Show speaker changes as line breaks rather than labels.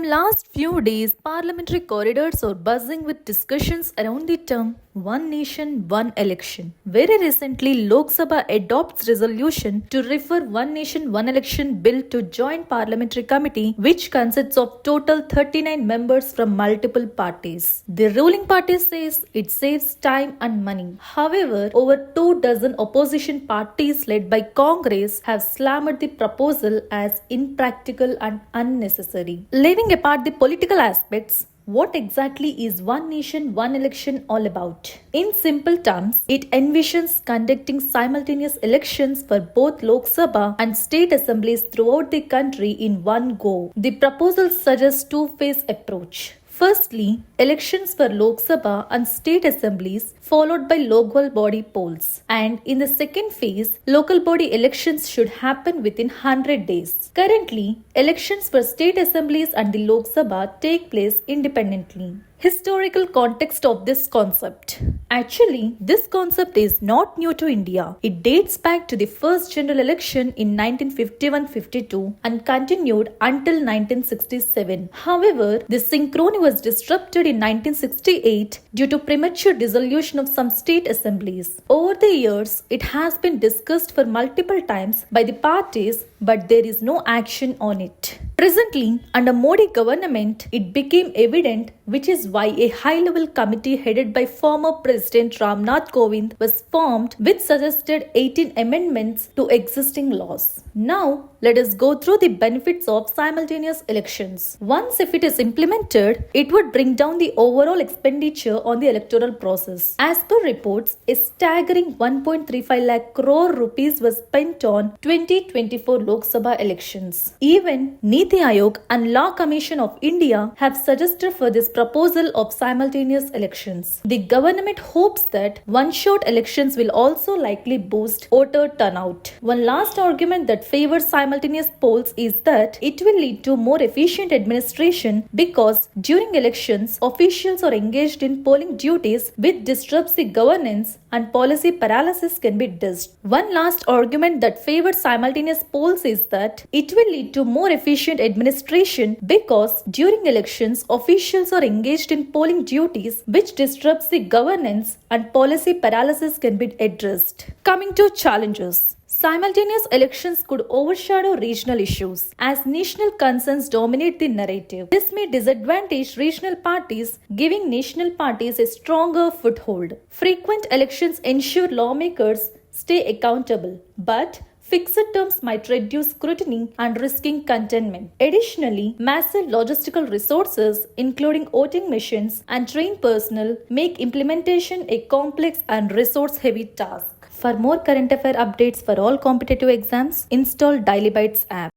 last few days, parliamentary corridors are buzzing with discussions around the term One Nation, One Election. Very recently, Lok Sabha adopts resolution to refer One Nation, One Election bill to joint parliamentary committee, which consists of total 39 members from multiple parties. The ruling party says it saves time and money. However, over 24 opposition parties led by Congress have slammed the proposal as impractical and unnecessary. Leaving apart the political aspects, what exactly is One Nation, One Election all about? In simple terms, it envisions conducting simultaneous elections for both Lok Sabha and state assemblies throughout the country in one go. The proposal suggests two-phase approach. Firstly, elections for Lok Sabha and state assemblies followed by local body polls. And in the second phase, local body elections should happen within 100 days. Currently, elections for state assemblies and the Lok Sabha take place independently. Historical context of this concept. Actually, this concept is not new to India. It dates back to the first general election in 1951-52 and continued until 1967. However, this synchrony was disrupted in 1968 due to premature dissolution of some state assemblies. Over the years, it has been discussed for multiple times by the parties, but there is no action on it. Presently, under Modi government, it became evident, which is why a high-level committee headed by former President Ramnath Kovind was formed, which suggested 18 amendments to existing laws. Now, let us go through the benefits of simultaneous elections. Once if it is implemented, it would bring down the overall expenditure on the electoral process. As per reports, a staggering 1.35 lakh crore rupees was spent on 2024 Lok Sabha elections. Even Niti Aayog and Law Commission of India have suggested for this proposal of simultaneous elections. The government hopes that one-shot elections will also likely boost voter turnout. One last argument that favors simultaneous polls is that it will lead to more efficient administration because during elections, officials are engaged in polling duties which disrupts the governance and policy paralysis can be dished. One last argument that favors simultaneous polls is that it will lead to more efficient administration because during elections, officials are engaged in polling duties which disrupts the governance and policy paralysis can be addressed. Coming to challenges. Simultaneous elections could overshadow regional issues as national concerns dominate the narrative. This may disadvantage regional parties, giving national parties a stronger foothold. Frequent elections ensure lawmakers stay accountable, but fixed terms might reduce scrutiny and risking containment. Additionally, massive logistical resources, including voting machines and trained personnel, make implementation a complex and resource-heavy task. For more current affair updates for all competitive exams, install DailyBytes app.